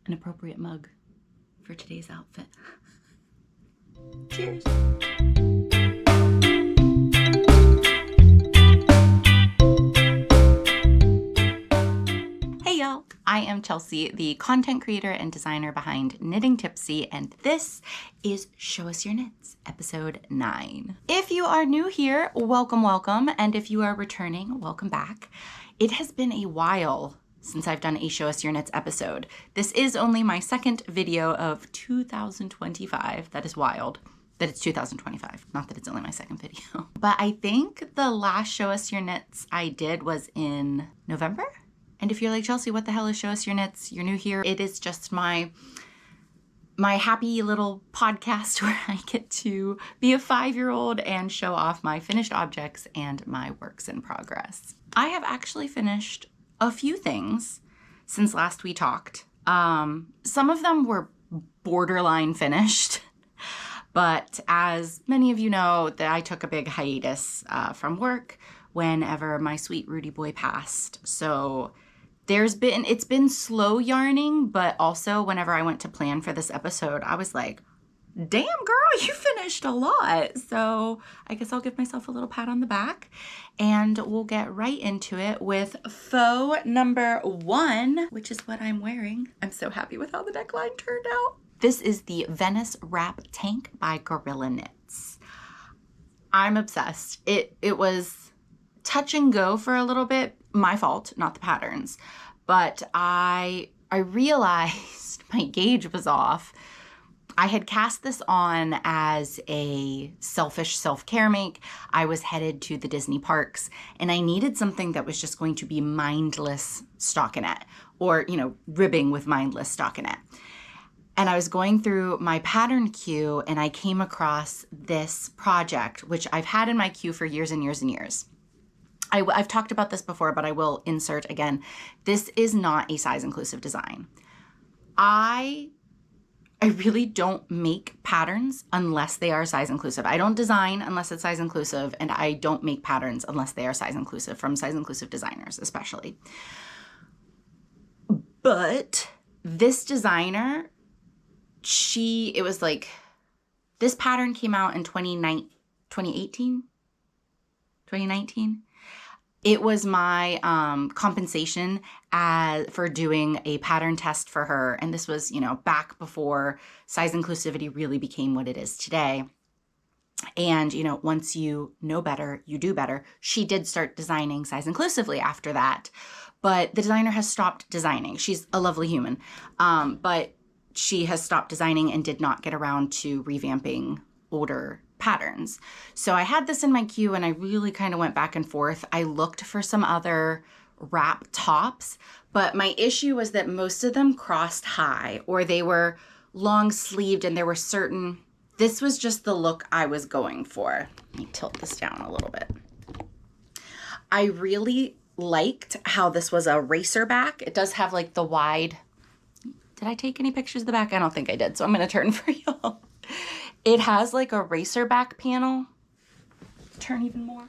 an appropriate mug for today's outfit. Cheers. Hey y'all, I am Chelsea, the content creator and designer behind Knitting Tipsy, and this is Show Us Your Knits, episode 9. If you are new here, welcome, welcome, and if you are returning, welcome back. It has been a while since I've done a Show Us Your Knits episode. This is only my second video of 2025. That is wild that it's 2025, not that it's only my second video. But I think the last Show Us Your Knits I did was in November. And if you're like, Chelsea, what the hell is Show Us Your Knits? You're new here. It is just my happy little podcast where I get to be a 5-year-old and show off my finished objects and my works in progress. I have actually finished a few things since last we talked. Some of them were borderline finished, but as many of you know, that I took a big hiatus from work whenever my sweet Rudy boy passed. So it's been slow yarning, but also whenever I went to plan for this episode, I was like, damn girl, you finished a lot. So I guess I'll give myself a little pat on the back and we'll get right into it with faux number 1, which is what I'm wearing. I'm so happy with how the neckline turned out. This is the Venice Wrap Tank by Gorilla Knits. I'm obsessed. It was touch and go for a little bit. My fault, not the patterns. But I realized my gauge was off. I had cast this on as a selfish self-care make. I was headed to the Disney parks and I needed something that was just going to be mindless stockinette or, ribbing with mindless stockinette. And I was going through my pattern queue and I came across this project, which I've had in my queue for years and years and years. I've talked about this before, but I will insert again. This is not a size inclusive design. I really don't make patterns unless they are size inclusive. I don't design unless it's size inclusive, and I don't make patterns unless they are size inclusive, from size inclusive designers especially. But this designer, this pattern came out in 2019? It was my compensation for doing a pattern test for her. And this was, back before size inclusivity really became what it is today. And, once you know better, you do better. She did start designing size inclusively after that. But the designer has stopped designing. She's a lovely human. But she has stopped designing and did not get around to revamping older patterns. So I had this in my queue and I really kind of went back and forth. I looked for some other wrap tops, but my issue was that most of them crossed high or they were long sleeved and there were this was just the look I was going for. Let me tilt this down a little bit. I really liked how this was a racer back. It does have like the wide, did I take any pictures of the back? I don't think I did. So I'm going to turn for y'all. It has like a racer back panel, turn even more,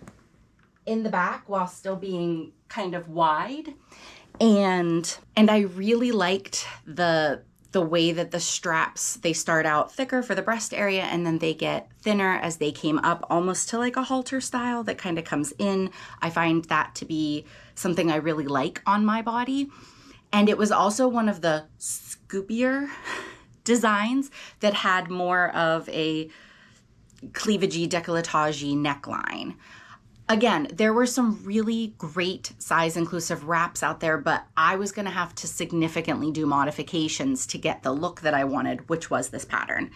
in the back while still being kind of wide. And I really liked the way that the straps, they start out thicker for the breast area and then they get thinner as they came up, almost to like a halter style that kind of comes in. I find that to be something I really like on my body. And it was also one of the scoopier designs that had more of a cleavagey, décolletage neckline. Again, there were some really great size inclusive wraps out there, but I was going to have to significantly do modifications to get the look that I wanted, which was this pattern.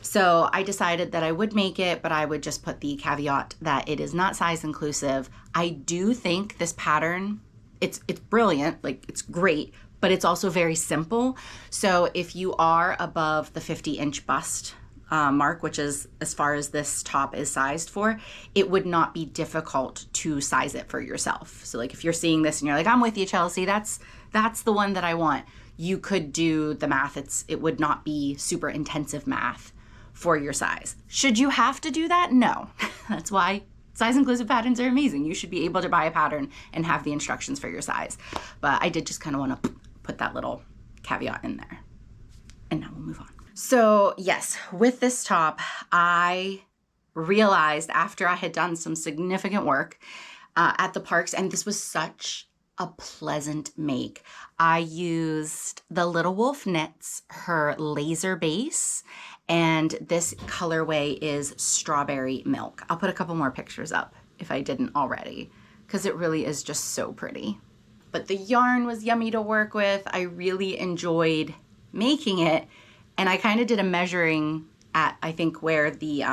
So I decided that I would make it, but I would just put the caveat that it is not size inclusive. I do think this pattern, it's brilliant, like it's great, but it's also very simple. So if you are above the 50-inch bust mark, which is as far as this top is sized for, it would not be difficult to size it for yourself. So like if you're seeing this and you're like, I'm with you, Chelsea, that's the one that I want, you could do the math. It would not be super intensive math for your size. Should you have to do that? No. That's why size inclusive patterns are amazing. You should be able to buy a pattern and have the instructions for your size. But I did just kind of want to put that little caveat in there. move on. So yes, with this top, I realized after I had done some significant work at the parks, and this was such a pleasant make. I used the Little Wolf Knits, her laser base, and this colorway is Strawberry Milk. I'll put a couple more pictures up if I didn't already, because it really is just so pretty. But the yarn was yummy to work with. I really enjoyed making it, and I kind of did a measuring at, I think, where the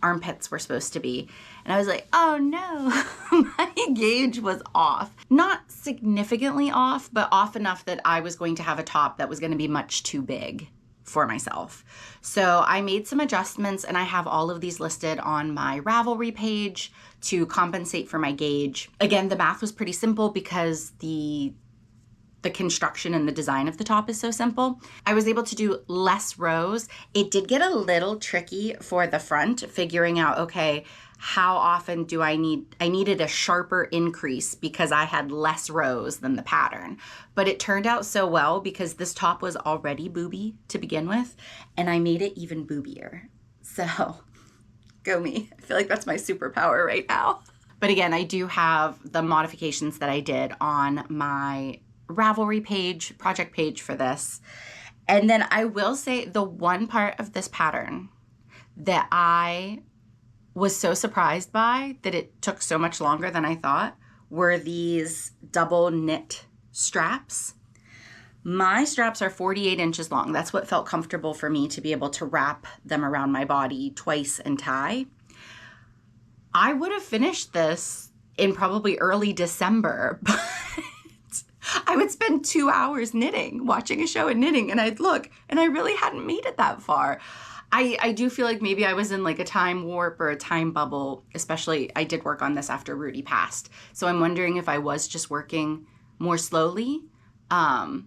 armpits were supposed to be. And I was like, oh no, my gauge was off. Not significantly off, but off enough that I was going to have a top that was going to be much too big for myself. So I made some adjustments, and I have all of these listed on my Ravelry page to compensate for my gauge. Again, the math was pretty simple because the construction and the design of the top is so simple. I was able to do less rows. It did get a little tricky for the front, figuring out, okay, how often do I needed a sharper increase because I had less rows than the pattern. But it turned out so well because this top was already booby to begin with, and I made it even boobier. So go me. I feel like that's my superpower right now. But again, I do have the modifications that I did on my Ravelry page, project page for this. And then I will say the one part of this pattern that I was so surprised by that it took so much longer than I thought were these double knit straps. My straps are 48 inches long. That's what felt comfortable for me to be able to wrap them around my body twice and tie. I would have finished this in probably early December, but I would spend 2 hours knitting, watching a show and knitting, and I'd look, and I really hadn't made it that far. I do feel like maybe I was in like a time warp or a time bubble, especially I did work on this after Rudy passed. So I'm wondering if I was just working more slowly. And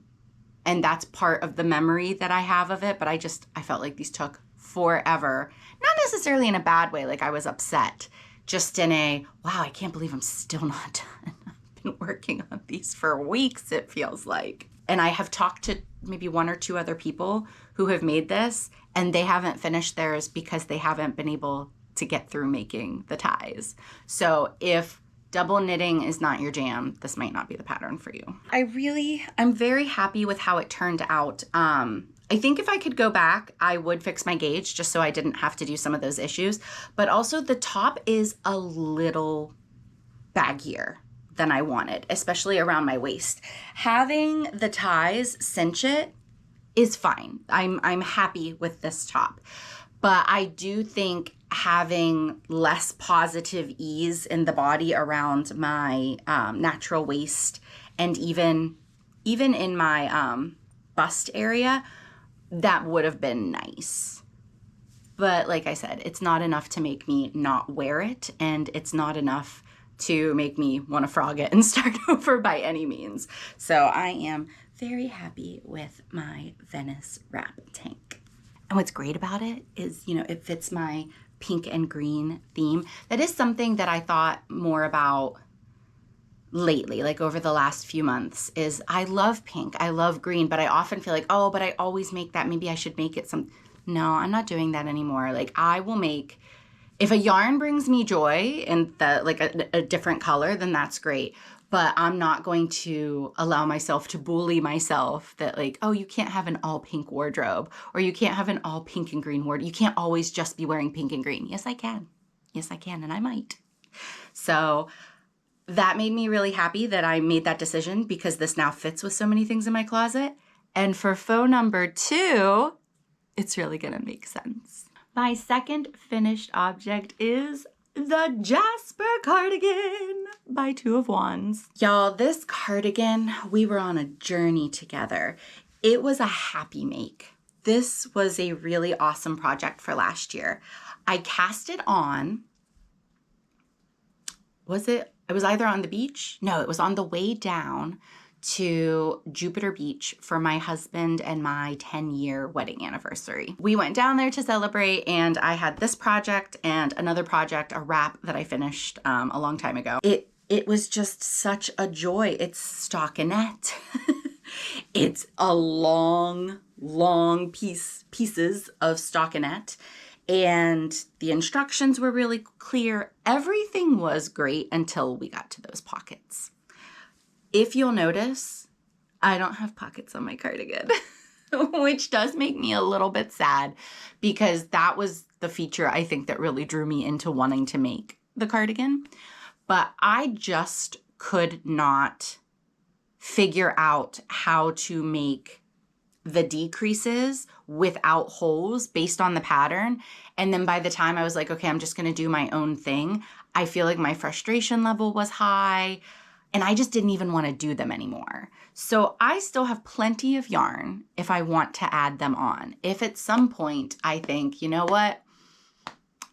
that's part of the memory that I have of it. But I felt like these took forever. Not necessarily in a bad way, like I was upset. Just in a, wow, I can't believe I'm still not done. I've been working on these for weeks, it feels like. And I have talked to maybe 1 or 2 other people who have made this, and they haven't finished theirs because they haven't been able to get through making the ties. So if double knitting is not your jam, this might not be the pattern for you. I'm very happy with how it turned out. I think if I could go back, I would fix my gauge just so I didn't have to do some of those issues. But also the top is a little baggier than I wanted, especially around my waist. Having the ties cinch it is fine. I'm happy with this top. But I do think having less positive ease in the body around my natural waist and even in my bust area, that would have been nice. But like I said, it's not enough to make me not wear it, and it's not enough to make me want to frog it and start over by any means. So I am very happy with my Venice wrap tank. And what's great about it is, it fits my pink and green theme. That is something that I thought more about lately, like over the last few months, is I love pink, I love green, but I often feel like, oh, but I always make that. Maybe I should make it some. No, I'm not doing that anymore. Like I will make, if a yarn brings me joy in a different color, then that's great. But I'm not going to allow myself to bully myself that like, oh, you can't have an all pink wardrobe, or you can't have an all pink and green wardrobe. You can't always just be wearing pink and green. Yes, I can. Yes, I can, and I might. So that made me really happy that I made that decision because this now fits with so many things in my closet. And for faux number 2, it's really gonna make sense. My second finished object is the Jasper cardigan by 2 of Wands. Y'all, this cardigan, we were on a journey together. It was a happy make. This was a really awesome project for last year. I cast it on, it was either on the beach? No, it was on the way down to Jupiter Beach for my husband and my 10-year wedding anniversary. We went down there to celebrate, and I had this project and another project, a wrap that I finished a long time ago. It was just such a joy. It's stockinette. It's a long, long pieces of stockinette, and the instructions were really clear. Everything was great until we got to those pockets. If you'll notice, I don't have pockets on my cardigan, which does make me a little bit sad because that was the feature I think that really drew me into wanting to make the cardigan. But I just could not figure out how to make the decreases without holes based on the pattern. And then by the time I was like, okay, I'm just going to do my own thing, I feel like my frustration level was high and I just didn't even want to do them anymore. So I still have plenty of yarn if I want to add them on. If at some point I think, you know what,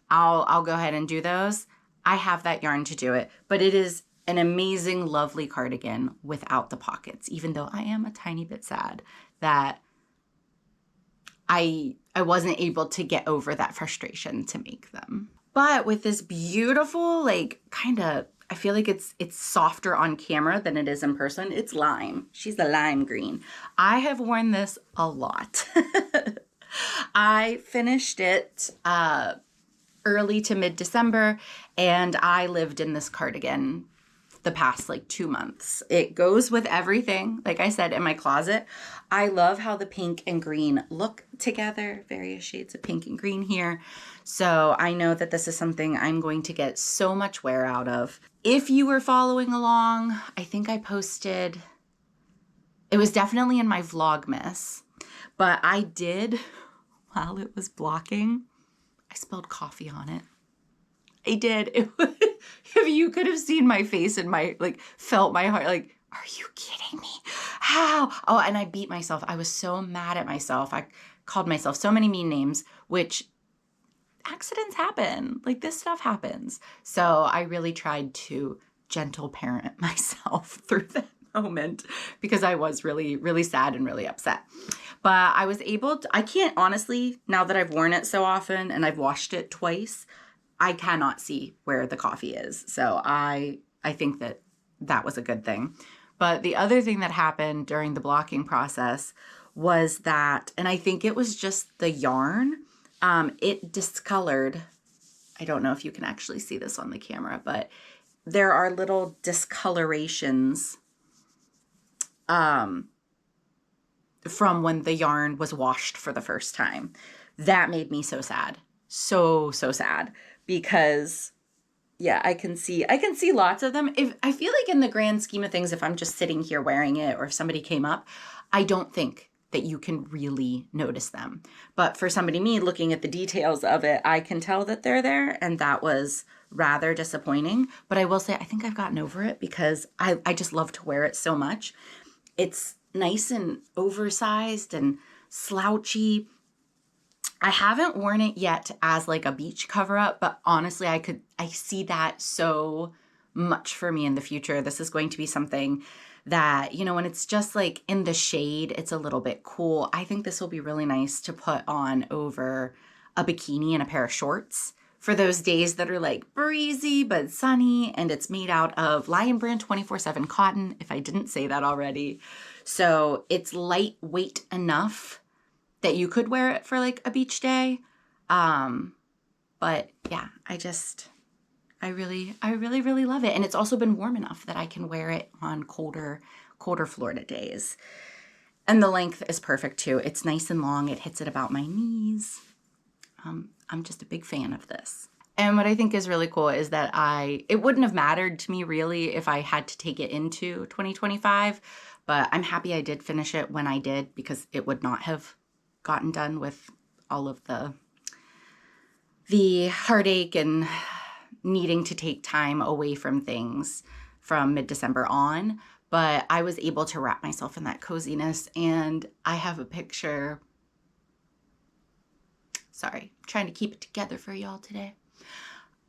I'll go ahead and do those, I have that yarn to do it. But it is an amazing, lovely cardigan without the pockets, even though I am a tiny bit sad that I wasn't able to get over that frustration to make them. But with this beautiful, like, kind of, I feel like it's softer on camera than it is in person. It's lime. She's a lime green. I have worn this a lot. I finished it early to mid-December, and I lived in this cardigan the past like 2 months. It goes with everything, like I said, in my closet. I love how the pink and green look together, various shades of pink and green here. So I know that this is something I'm going to get so much wear out of. If you were following along, I think I posted, it was definitely in my Vlogmas, but I did, while it was blocking, I spilled coffee on it. I did. If you could have seen my face and felt my heart, like, are you kidding me? How? Oh, and I beat myself. I was so mad at myself. I called myself so many mean names, which accidents happen. Like, this stuff happens. So I really tried to gentle parent myself through that moment because I was really, really sad and really upset. But I was able to, I can't honestly, now that I've worn it so often and I've washed it twice, I cannot see where the coffee is. So I think that was a good thing. But the other thing that happened during the blocking process was that, and I think it was just the yarn, it discolored. I don't know if you can actually see this on the camera, but there are little discolorations from when the yarn was washed for the first time. That made me so sad. So sad. Because yeah, I can see lots of them. If I feel like in the grand scheme of things, if I'm just sitting here wearing it or if somebody came up, I don't think that you can really notice them. But for somebody, me looking at the details of it, I can tell that they're there, and that was rather disappointing. But I will say I think I've gotten over it because I just love to wear it so much. It's nice and oversized and slouchy. I haven't worn it yet as like a beach cover up, but honestly, I see that so much for me in the future. This is going to be something that, you know, when it's just like in the shade, it's a little bit cool. I think this will be really nice to put on over a bikini and a pair of shorts for those days that are like breezy but sunny, and it's made out of Lion Brand 24/7 cotton, if I didn't say that already. So it's lightweight enough that you could wear it for like a beach day. But yeah, I really love it. And it's also been warm enough that I can wear it on colder Florida days. And the length is perfect too. It's nice and long. It hits at about my knees. I'm just a big fan of this. And what I think is really cool is that it wouldn't have mattered to me really if I had to take it into 2025, but I'm happy I did finish it when I did because it would not have gotten done with all of the heartache and needing to take time away from things from mid-December on. But I was able to wrap myself in that coziness, and I have a picture. Sorry, I'm trying to keep it together for y'all today.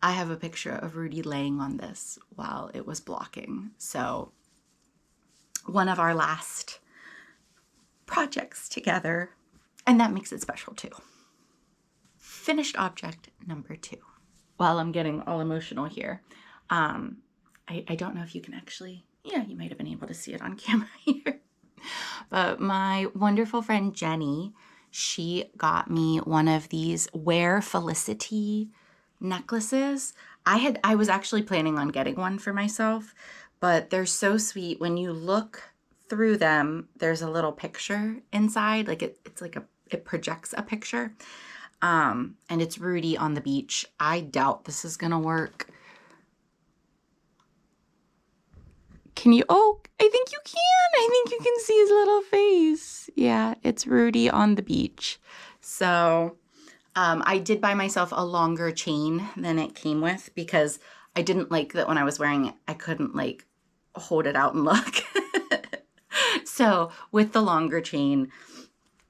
I have a picture of Rudy laying on this while it was blocking. So one of our last projects together, and that makes it special too. Finished object number 2. Well, I'm getting all emotional here. I don't know if you can actually, yeah, you might have been able to see it on camera here. But my wonderful friend Jenny, she got me one of these Wear Felicity necklaces. I was actually planning on getting one for myself, but they're so sweet. When you look through them, there's a little picture inside. Like it projects a picture. And it's Rudy on the beach. I doubt this is gonna work. Can you, oh, I think you can. I think you can see his little face. Yeah, it's Rudy on the beach. So I did buy myself a longer chain than it came with because I didn't like that when I was wearing it, I couldn't like hold it out and look. So with the longer chain,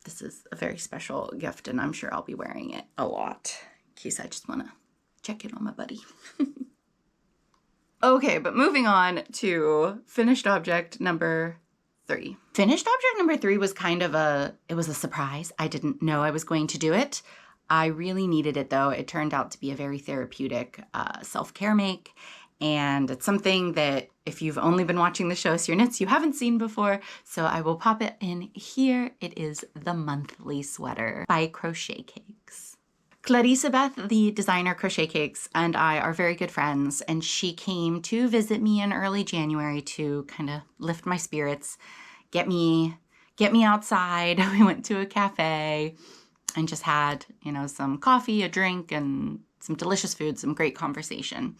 this is a very special gift and I'm sure I'll be wearing it a lot in case I just want to check in on my buddy. Okay, but moving on to finished object number 3. Finished object number 3 was kind of it was a surprise. I didn't know I was going to do it. I really needed it though. It turned out to be a very therapeutic self-care make. And it's something that if you've only been watching the show Seer Knits, you haven't seen before. So I will pop it in here. It is the monthly sweater by Crochet Cakes. Teresa, the designer Crochet Cakes, and I are very good friends, and she came to visit me in early January to kind of lift my spirits, get me outside. We went to a cafe and just had, some coffee, a drink, and some delicious food, some great conversation.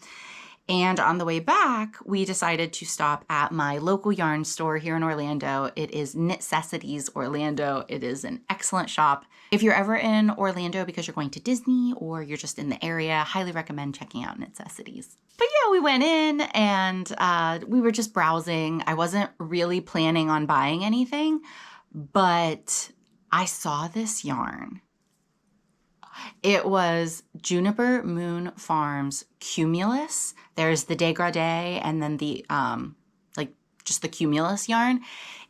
And on the way back, we decided to stop at my local yarn store here in Orlando. It is Knitcessities Orlando. It is an excellent shop. If you're ever in Orlando because you're going to Disney or you're just in the area, highly recommend checking out Knitcessities. But yeah, we went in and we were just browsing. I wasn't really planning on buying anything, but I saw this yarn. It was Juniper Moon Farms Cumulus. There's the dégradé and then the just the Cumulus yarn.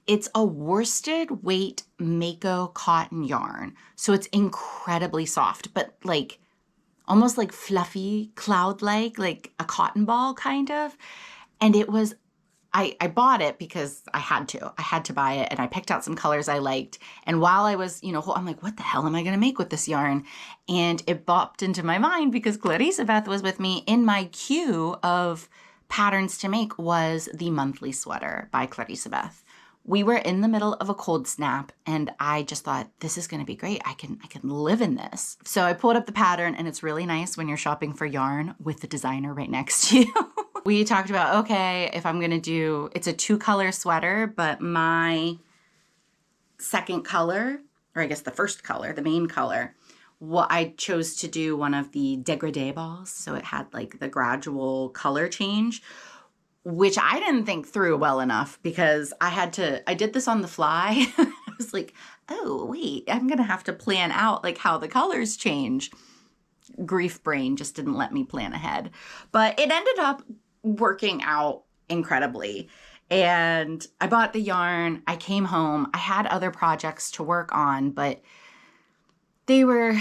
It's a worsted weight Mako cotton yarn. So it's incredibly soft, but almost like fluffy, cloud-like, like a cotton ball kind of. And it was, I bought it because I had to buy it, and I picked out some colors I liked. And while I was, I'm like, what the hell am I going to make with this yarn? And it bopped into my mind because Teresa was with me. In my queue of patterns to make was the monthly sweater by Teresa. We were in the middle of a cold snap and I just thought, this is going to be great. I can live in this. So I pulled up the pattern, and it's really nice when you're shopping for yarn with the designer right next to you. We talked about, okay, if I'm going to do, it's a 2-color sweater, but my second color, or I guess the first color, the main color, I chose to do one of the dégradé balls. So it had like the gradual color change, which I didn't think through well enough because I did this on the fly. I was like, oh, wait, I'm going to have to plan out like how the colors change. Grief brain just didn't let me plan ahead. But it ended up working out incredibly. And I bought the yarn. I came home. I had other projects to work on, but they were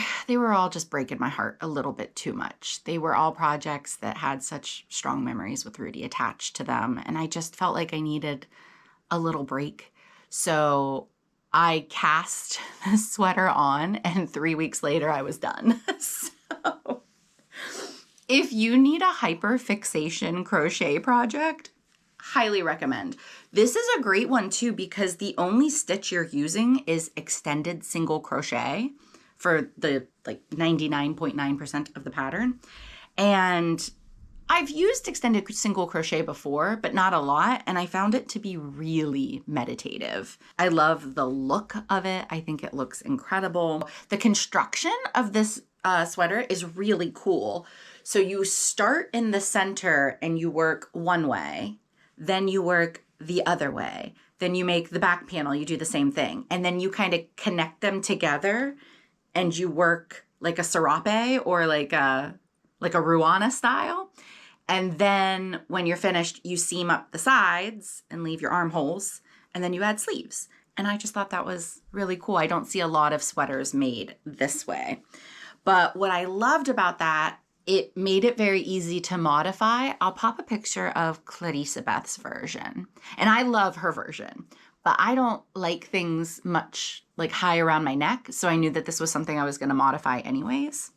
all just breaking my heart a little bit too much. They were all projects that had such strong memories with Rudy attached to them. And I just felt like I needed a little break. So I cast the sweater on, and 3 weeks later I was done. So if you need a hyperfixation crochet project, highly recommend. This is a great one too because the only stitch you're using is extended single crochet for the 99.9% of the pattern. And I've used extended single crochet before, but not a lot. And I found it to be really meditative. I love the look of it. I think it looks incredible. The construction of this sweater is really cool. So you start in the center and you work one way, then you work the other way. Then you make the back panel, you do the same thing. And then you kind of connect them together and you work like a serape or like a ruana style. And then when you're finished, you seam up the sides and leave your armholes, and then you add sleeves. And I just thought that was really cool. I don't see a lot of sweaters made this way. But what I loved about that, it made it very easy to modify. I'll pop a picture of Teresa version. And I love her version. but I don't like things much like high around my neck. So I knew that this was something I was going to modify anyways.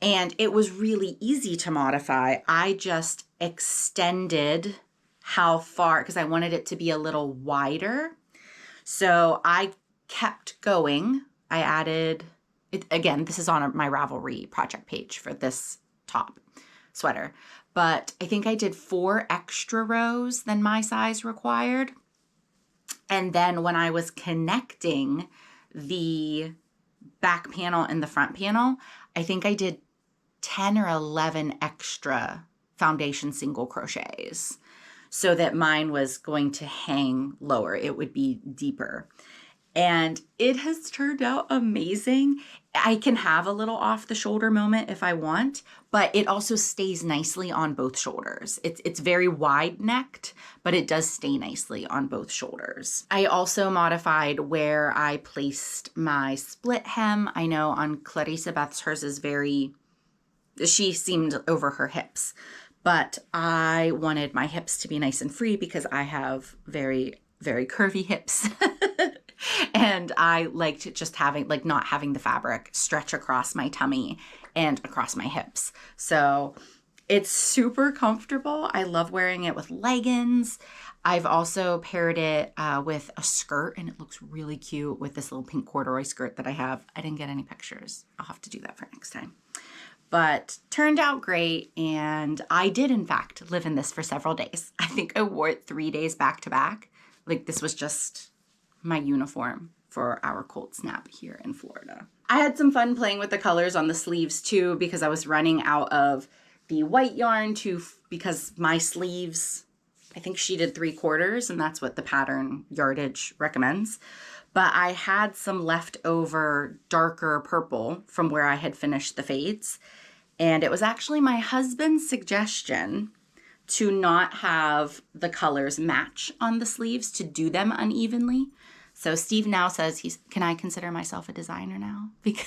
And it was really easy to modify. I just extended how far, because I wanted it to be a little wider. So I kept going. I added, again, this is on my Ravelry project page for this top sweater. But I think I did 4 extra rows than my size required. And then when I was connecting the back panel and the front panel, I think I did 10 or 11 extra foundation single crochets so that mine was going to hang lower. It would be deeper. And it has turned out amazing. I can have a little off the shoulder moment if I want, but it also stays nicely on both shoulders. It's very wide necked, but it does stay nicely on both shoulders. I also modified where I placed my split hem. I know on Teresa Beth's, hers is she seemed over her hips, but I wanted my hips to be nice and free because I have very, very curvy hips. And I liked just having, like, not having the fabric stretch across my tummy and across my hips. So it's super comfortable. I love wearing it with leggings. I've also paired it with a skirt, and it looks really cute with this little pink corduroy skirt that I have. I didn't get any pictures. I'll have to do that for next time. But turned out great, and I did, in fact, live in this for several days. I think I wore it 3 days back to back. Like, this was just my uniform for our cold snap here in Florida. I had some fun playing with the colors on the sleeves too, because I was running out of the white yarn because my sleeves, I think she did 3/4, and that's what the pattern yardage recommends. But I had some leftover darker purple from where I had finished the fades. And it was actually my husband's suggestion to not have the colors match on the sleeves, to do them unevenly. So Steve now says can I consider myself a designer now? Because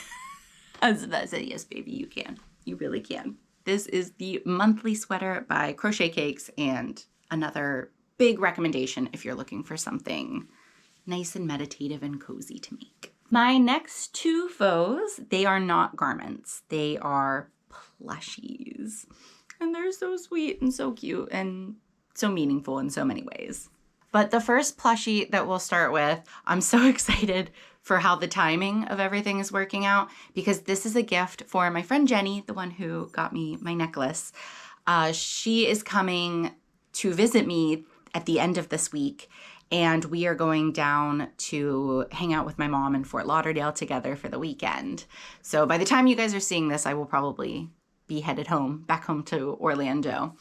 I said, yes, baby, you can. You really can. This is the monthly sweater by Crochet Cakes, and another big recommendation if you're looking for something nice and meditative and cozy to make. My next 2 faux, they are not garments. They are plushies. And they're so sweet and so cute and so meaningful in so many ways. But the first plushie that we'll start with, I'm so excited for how the timing of everything is working out, because this is a gift for my friend Jenny, the one who got me my necklace. She is coming to visit me at the end of this week, and we are going down to hang out with my mom in Fort Lauderdale together for the weekend. So by the time you guys are seeing this, I will probably be headed back home to Orlando.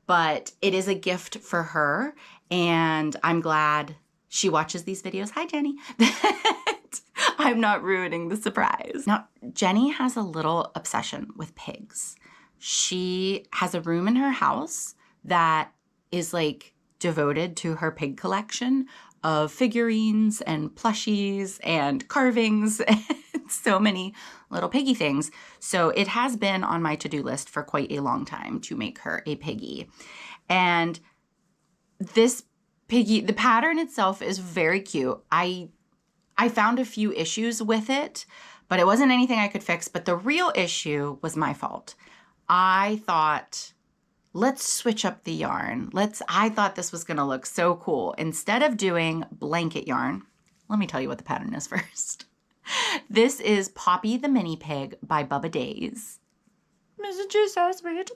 But it is a gift for her, and I'm glad she watches these videos. Hi, Jenny. I'm not ruining the surprise. Now, Jenny has a little obsession with pigs. She has a room in her house that is like devoted to her pig collection of figurines and plushies and carvings and so many little piggy things. So it has been on my to-do list for quite a long time to make her a piggy. And this piggy, the pattern itself is very cute. I found a few issues with it, but it wasn't anything I could fix. But the real issue was my fault. I thought, let's switch up the yarn. I thought this was gonna look so cool. Instead of doing blanket yarn, let me tell you what the pattern is first. This is Poppy the Mini Pig by Bubba Days. Isn't she so sweet?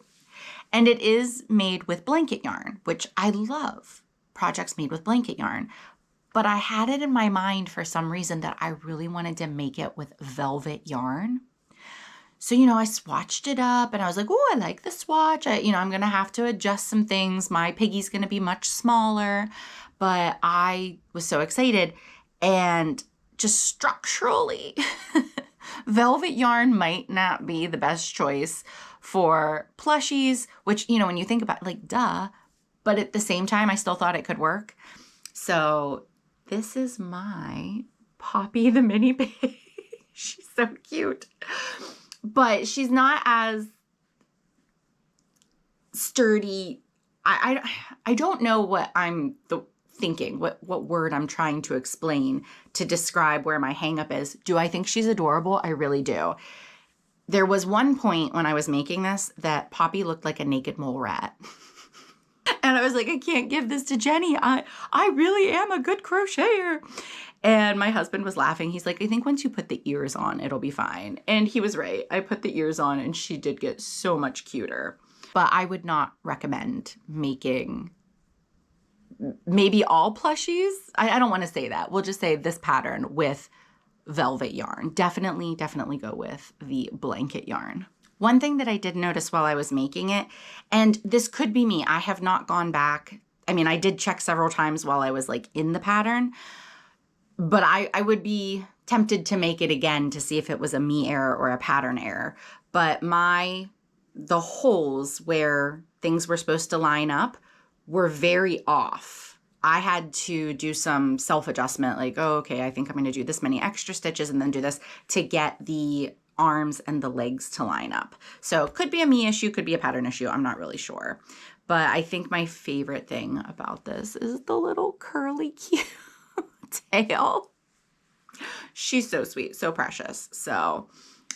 And it is made with blanket yarn, which I love projects made with blanket yarn. But I had it in my mind for some reason that I really wanted to make it with velvet yarn. So, I swatched it up and I was like, oh, I like the swatch. I'm going to have to adjust some things. My piggy's going to be much smaller. But I was so excited. And just structurally, velvet yarn might not be the best choice for plushies, which, when you think about it, like, duh. But at the same time, I still thought it could work. So this is my Poppy the Mini Pig. She's so cute. But she's not as sturdy. I don't know what I'm thinking what word I'm trying to explain to describe where my hang up is. Do I think she's adorable? I really do. There was one point when I was making this that Poppy looked like a naked mole rat. And I was like, I can't give this to Jenny. I really am a good crocheter. And my husband was laughing. He's like, I think once you put the ears on, it'll be fine. And he was right. I put the ears on and she did get so much cuter. But I would not recommend making maybe all plushies. I don't want to say that. We'll just say this pattern with velvet yarn. Definitely go with the blanket yarn. One thing that I did notice while I was making it, and this could be me, I have not gone back. I mean, I did check several times while I was like in the pattern, but I would be tempted to make it again to see if it was a me error or a pattern error. But the holes where things were supposed to line up were very off. I had to do some self-adjustment, like, oh, okay, I think I'm going to do this many extra stitches and then do this to get the arms and the legs to line up. So could be a me issue, could be a pattern issue. I'm not really sure. But I think my favorite thing about this is the little curly cute tail. She's so sweet, so precious. So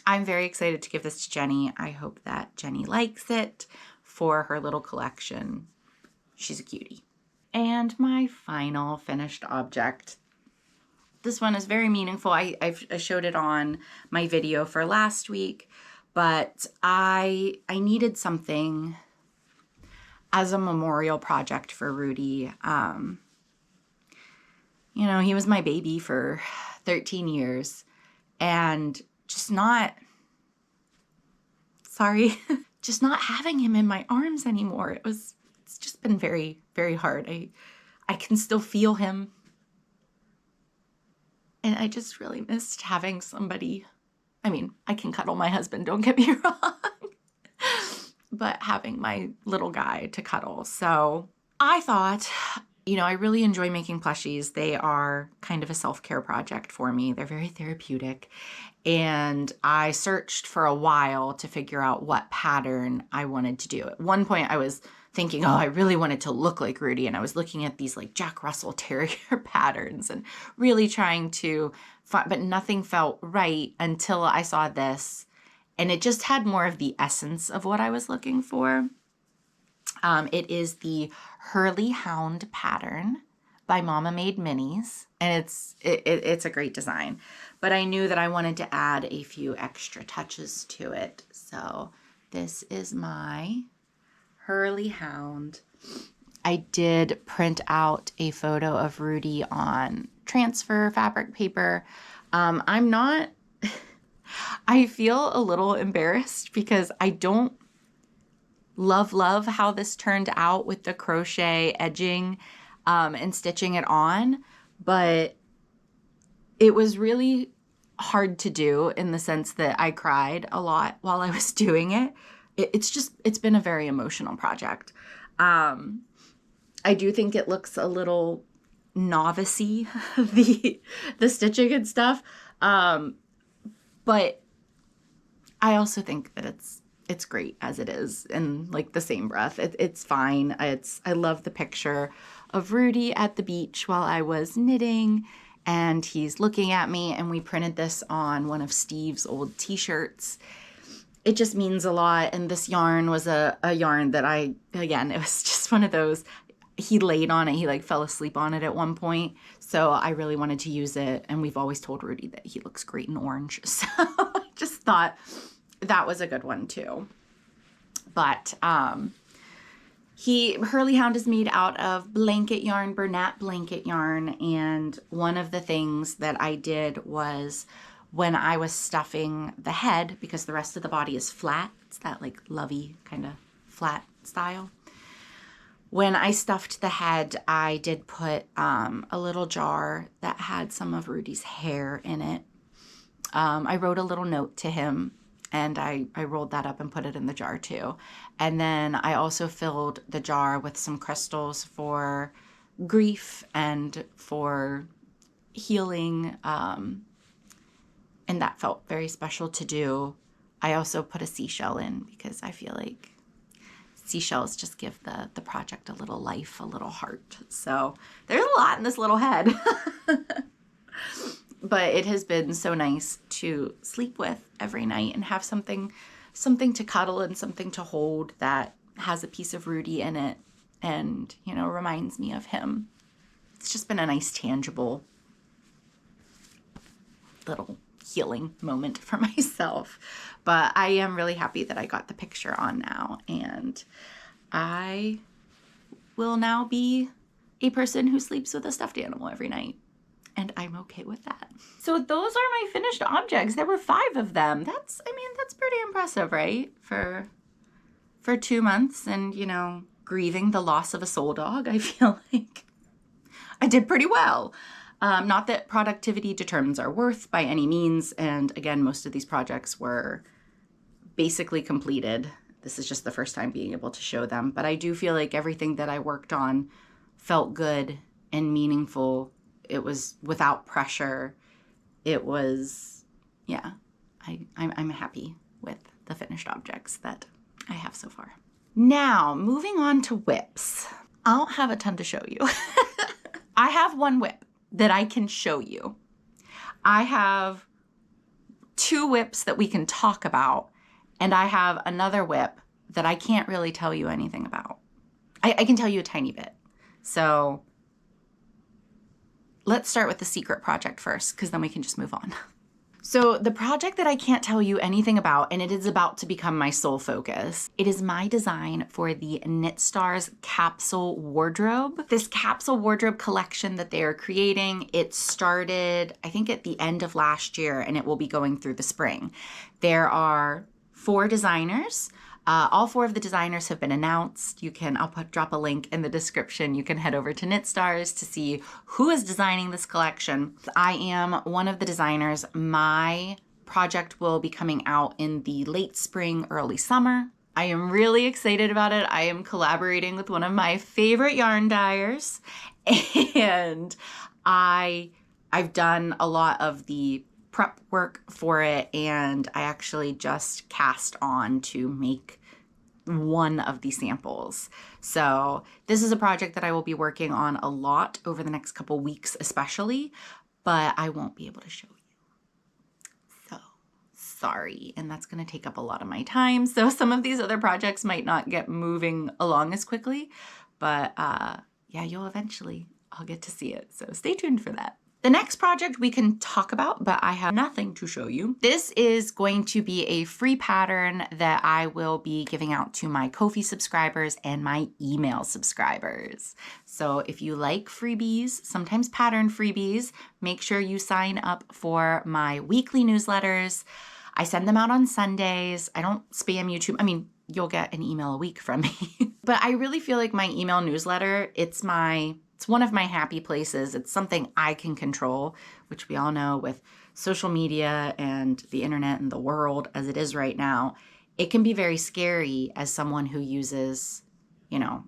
I'm very excited to give this to Jenny. I hope that Jenny likes it for her little collection. She's a cutie. And my final finished object. This one is very meaningful. I showed it on my video for last week, but I needed something as a memorial project for Rudy. You know, he was my baby for 13 years and just not having him in my arms anymore. It's just been very, very hard. I can still feel him. And I just really missed having somebody. I mean, I can cuddle my husband, don't get me wrong. But having my little guy to cuddle. So I thought, you know, I really enjoy making plushies. They are kind of a self-care project for me. They're very therapeutic. And I searched for a while to figure out what pattern I wanted to do. At one point I was thinking, oh, I really wanted to look like Rudy. And I was looking at these like Jack Russell Terrier patterns and really trying to find, but nothing felt right until I saw this. And it just had more of the essence of what I was looking for. It is the Hurley Hound pattern by Mama Made Minis. And it's a great design. But I knew that I wanted to add a few extra touches to it. So this is my Hurley Hound. I did print out a photo of Rudy on transfer fabric paper. I feel a little embarrassed because I don't love how this turned out with the crochet edging and stitching it on, but it was really hard to do in the sense that I cried a lot while I was doing it. It's been a very emotional project. I do think it looks a little novice-y, the stitching and stuff. But I also think that it's great as it is in like the same breath. It's fine. I love the picture of Rudy at the beach while I was knitting and he's looking at me, and we printed this on one of Steve's old t-shirts. It just means a lot. And this yarn was a yarn that again, it was just one of those, he laid on it. He like fell asleep on it at one point. So I really wanted to use it. And we've always told Rudy that he looks great in orange. So I just thought that was a good one too. But Hurley Hound is made out of blanket yarn, Bernat blanket yarn. And one of the things that I did was when I was stuffing the head, because the rest of the body is flat, it's that like lovey kind of flat style. When I stuffed the head, I did put a little jar that had some of Rudy's hair in it. I wrote a little note to him, and I rolled that up and put it in the jar too. And then I also filled the jar with some crystals for grief and for healing. And that felt very special to do. I also put a seashell in because I feel like seashells just give the project a little life, a little heart. So there's a lot in this little head. But it has been so nice to sleep with every night and have something to cuddle and something to hold that has a piece of Rudy in it and, you know, reminds me of him. It's just been a nice, tangible little healing moment for myself. But I am really happy that I got the picture on now, and I will now be a person who sleeps with a stuffed animal every night. And I'm okay with that. So those are my finished objects. There were 5 of them. That's pretty impressive, right? For 2 months and, you know, grieving the loss of a soul dog, I feel like I did pretty well. Not that productivity determines our worth by any means. And again, most of these projects were basically completed. This is just the first time being able to show them. But I do feel like everything that I worked on felt good and meaningful. It was without pressure. It was, yeah, I'm happy with the finished objects that I have so far. Now, moving on to whips. I don't have a ton to show you. I have one whip that I can show you. I have 2 whips that we can talk about, and I have another whip that I can't really tell you anything about. I can tell you a tiny bit. So let's start with the secret project first, because then we can just move on. So the project that I can't tell you anything about, and it is about to become my sole focus, it is my design for the Knit Stars capsule wardrobe. This capsule wardrobe collection that they are creating, it started, I think, at the end of last year, and it will be going through the spring. There are 4 designers. All 4 of the designers have been announced. I'll drop a link in the description. You can head over to Knit Stars to see who is designing this collection. I am one of the designers. My project will be coming out in the late spring, early summer. I am really excited about it. I am collaborating with one of my favorite yarn dyers, and I've done a lot of the prep work for it, and I actually just cast on to make one of the samples. So this is a project that I will be working on a lot over the next couple weeks especially, but I won't be able to show you. So sorry, and that's going to take up a lot of my time. So some of these other projects might not get moving along as quickly, but yeah, you'll eventually all get to see it. So stay tuned for that. The next project we can talk about, but I have nothing to show you. This is going to be a free pattern that I will be giving out to my Ko-fi subscribers and my email subscribers. So if you like freebies, sometimes pattern freebies, make sure you sign up for my weekly newsletters. I send them out on Sundays. I don't spam YouTube. I mean, you'll get an email a week from me. But I really feel like my email newsletter, it's one of my happy places. It's something I can control, which we all know with social media and the internet and the world as it is right now, it can be very scary as someone who uses, you know,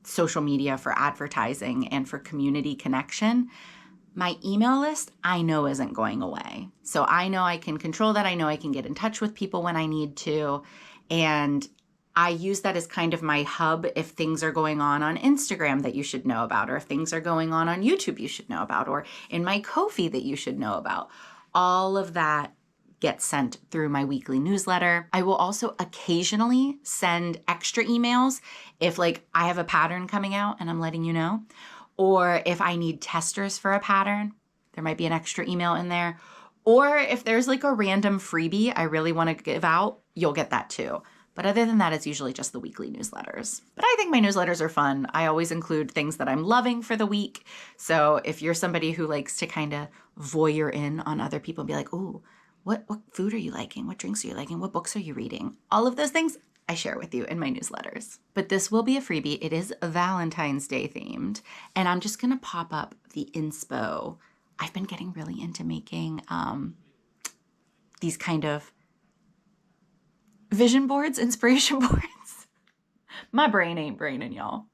social media for advertising and for community connection. My email list, I know isn't going away. So I know I can control that. I know I can get in touch with people when I need to. And I use that as kind of my hub if things are going on Instagram that you should know about, or if things are going on YouTube you should know about, or in my Ko-fi that you should know about. All of that gets sent through my weekly newsletter. I will also occasionally send extra emails if like I have a pattern coming out and I'm letting you know, or if I need testers for a pattern, there might be an extra email in there. Or if there's like a random freebie I really want to give out, you'll get that too. But other than that, it's usually just the weekly newsletters. But I think my newsletters are fun. I always include things that I'm loving for the week. So if you're somebody who likes to kind of voyeur in on other people and be like, ooh, what food are you liking? What drinks are you liking? What books are you reading? All of those things I share with you in my newsletters. But this will be a freebie. It is Valentine's Day themed. And I'm just going to pop up the inspo. I've been getting really into making these kind of vision boards, inspiration boards. My brain ain't braining, y'all.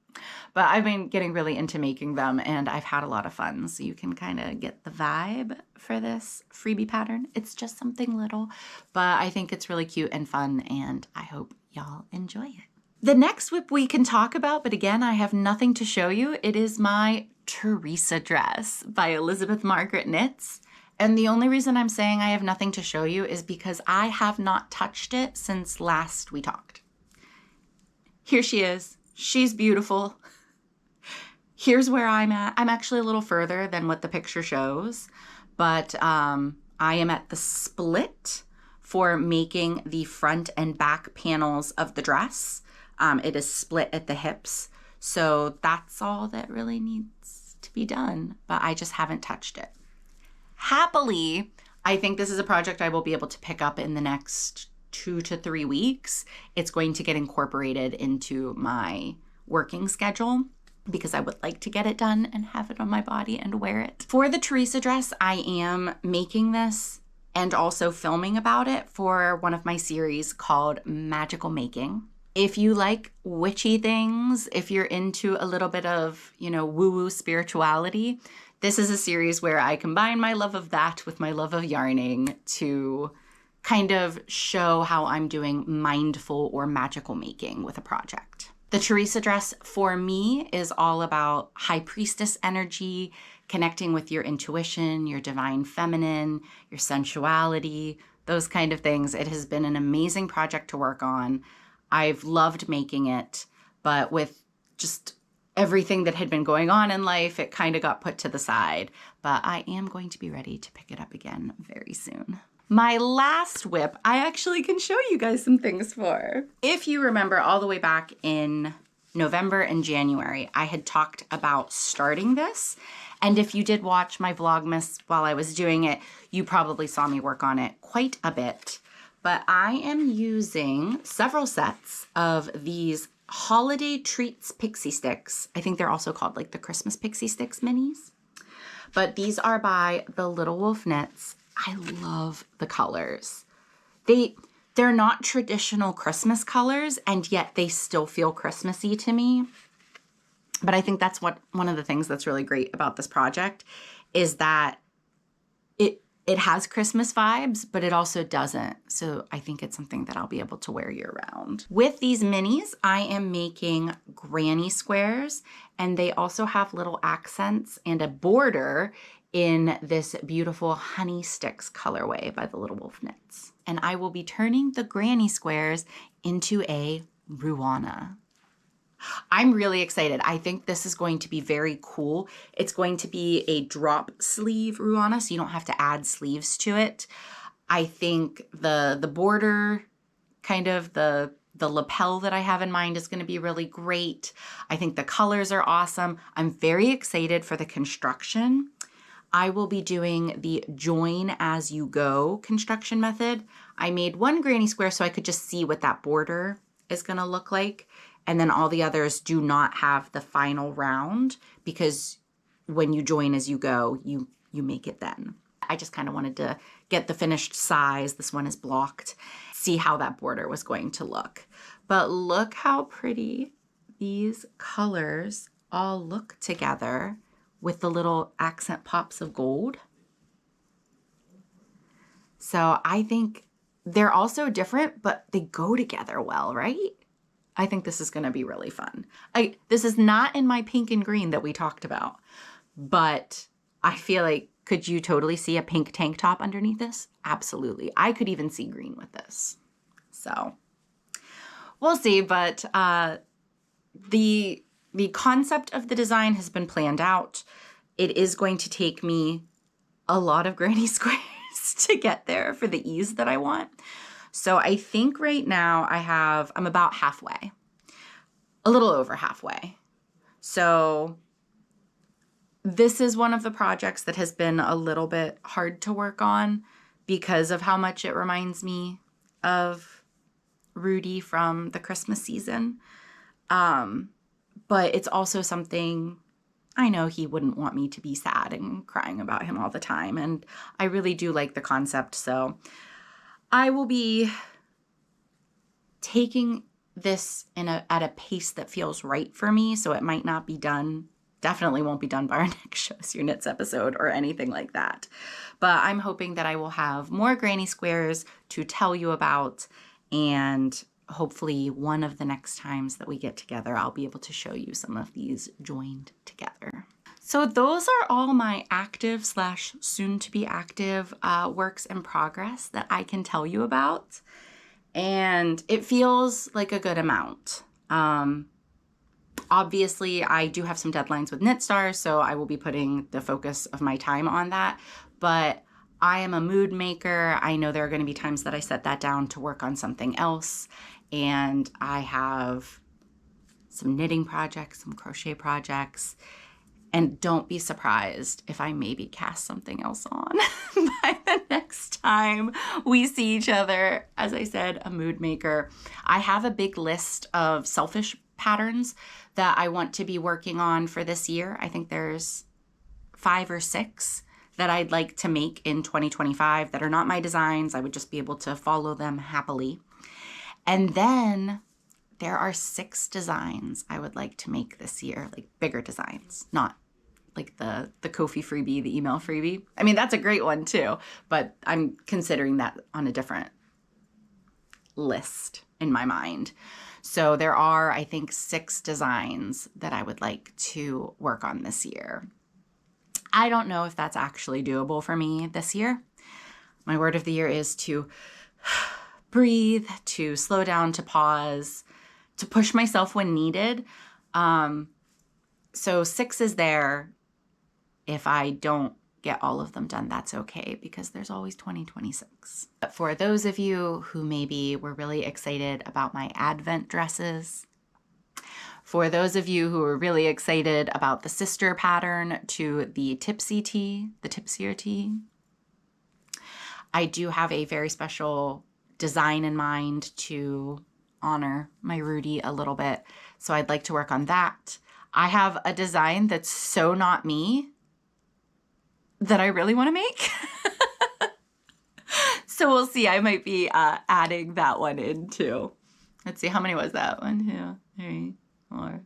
But I've been getting really into making them, and I've had a lot of fun. So you can kind of get the vibe for this freebie pattern. It's just something little, but I think it's really cute and fun, and I hope y'all enjoy it. The next whip we can talk about, but again, I have nothing to show you. It is my Teresa dress by Elizabeth Margaret Knits. And the only reason I'm saying I have nothing to show you is because I have not touched it since last we talked. Here she is. She's beautiful. Here's where I'm at. I'm actually a little further than what the picture shows, but I am at the split for making the front and back panels of the dress. It is split at the hips, so that's all that really needs to be done, but I just haven't touched it. Happily, I think this is a project I will be able to pick up in the next 2 to 3 weeks. It's going to get incorporated into my working schedule because I would like to get it done and have it on my body and wear it. For the Teresa dress, I am making this and also filming about it for one of my series called Magical Making. If you like witchy things, if you're into a little bit of, woo-woo spirituality, this is a series where I combine my love of that with my love of yarning to kind of show how I'm doing mindful or magical making with a project. The Teresa dress for me is all about high priestess energy, connecting with your intuition, your divine feminine, your sensuality, those kind of things. It has been an amazing project to work on. I've loved making it, but with just everything that had been going on in life, it kind of got put to the side. But I am going to be ready to pick it up again very soon. My last whip, I actually can show you guys some things for. If you remember all the way back in November and January, I had talked about starting this. And if you did watch my Vlogmas while I was doing it, you probably saw me work on it quite a bit. But I am using several sets of these holiday treats pixie sticks. I think they're also called like the Christmas pixie sticks minis. But these are by the Little Wolf Knits. I love the colors. They're not traditional Christmas colors, and yet they still feel Christmassy to me. But I think that's one of the things that's really great about this project is that it has Christmas vibes, but it also doesn't. So I think it's something that I'll be able to wear year round. With these minis, I am making granny squares, and they also have little accents and a border in this beautiful Honey Sticks colorway by the Little Wolf Knits. And I will be turning the granny squares into a ruana. I'm really excited. I think this is going to be very cool. It's going to be a drop sleeve ruana, so you don't have to add sleeves to it. I think the border, kind of the lapel that I have in mind is going to be really great. I think the colors are awesome. I'm very excited for the construction. I will be doing the join as you go construction method. I made one granny square so I could just see what that border is going to look like. And then all the others do not have the final round because when you join as you go, you make it then. I just kind of wanted to get the finished size. This one is blocked. See how that border was going to look. But look how pretty these colors all look together with the little accent pops of gold. So I think they're also different, but they go together well, right? I think this is going to be really fun. This is not in my pink and green that we talked about, but I feel like, could you totally see a pink tank top underneath this? Absolutely. I could even see green with this. So we'll see, but the concept of the design has been planned out. It is going to take me a lot of granny squares to get there for the ease that I want. So I think right now I'm about halfway, a little over halfway. So this is one of the projects that has been a little bit hard to work on because of how much it reminds me of Rudy from the Christmas season. But it's also something I know he wouldn't want me to be sad and crying about him all the time. And I really do like the concept. So I will be taking this at a pace that feels right for me. So it might not be done. Definitely won't be done by our next Show Us Your Knits episode or anything like that. But I'm hoping that I will have more granny squares to tell you about and hopefully one of the next times that we get together, I'll be able to show you some of these joined together. So those are all my active / soon to be active works in progress that I can tell you about. And it feels like a good amount. Obviously, I do have some deadlines with Knit Stars, so I will be putting the focus of my time on that. But I am a mood maker. I know there are going to be times that I set that down to work on something else. And I have some knitting projects, some crochet projects. And don't be surprised if I maybe cast something else on by the next time we see each other. As I said, a mood maker. I have a big list of selfish patterns that I want to be working on for this year. I think there's 5 or 6 that I'd like to make in 2025 that are not my designs. I would just be able to follow them happily. And then there are 6 designs I would like to make this year, like bigger designs, not like the Ko-fi freebie, the email freebie. I mean, that's a great one too, but I'm considering that on a different list in my mind. So there are, I think, 6 designs that I would like to work on this year. I don't know if that's actually doable for me this year. My word of the year is to breathe, to slow down, to pause, to push myself when needed. So 6 is there. If I don't get all of them done, that's okay, because there's always 2026. But for those of you who maybe were really excited about my Advent dresses, for those of you who are really excited about the sister pattern to the Tipsy tee, the Tipsier tee, I do have a very special design in mind to honor my Rudy a little bit. So I'd like to work on that. I have a design that's so not me that I really want to make. So we'll see. I might be adding that one in too. Let's see, how many was that? 1, 2, 3, 4.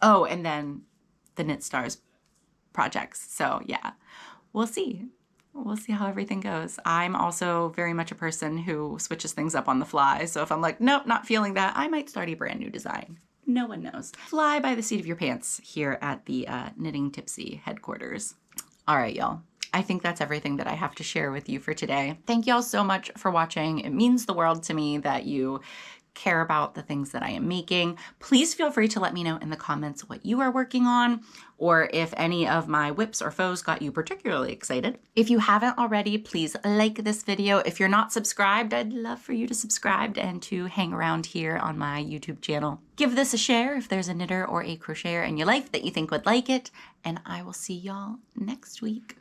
Oh, and then the Knit Stars projects. So yeah, we'll see. We'll see how everything goes. I'm also very much a person who switches things up on the fly. So if I'm like, nope, not feeling that, I might start a brand new design. No one knows. Fly by the seat of your pants here at the Knitting Tipsy headquarters. All right, y'all. I think that's everything that I have to share with you for today. Thank y'all so much for watching. It means the world to me that you care about the things that I am making. Please feel free to let me know in the comments what you are working on, or if any of my whips or foes got you particularly excited. If you haven't already, please like this video. If you're not subscribed, I'd love for you to subscribe and to hang around here on my YouTube channel. Give this a share if there's a knitter or a crocheter in your life that you think would like it, and I will see y'all next week.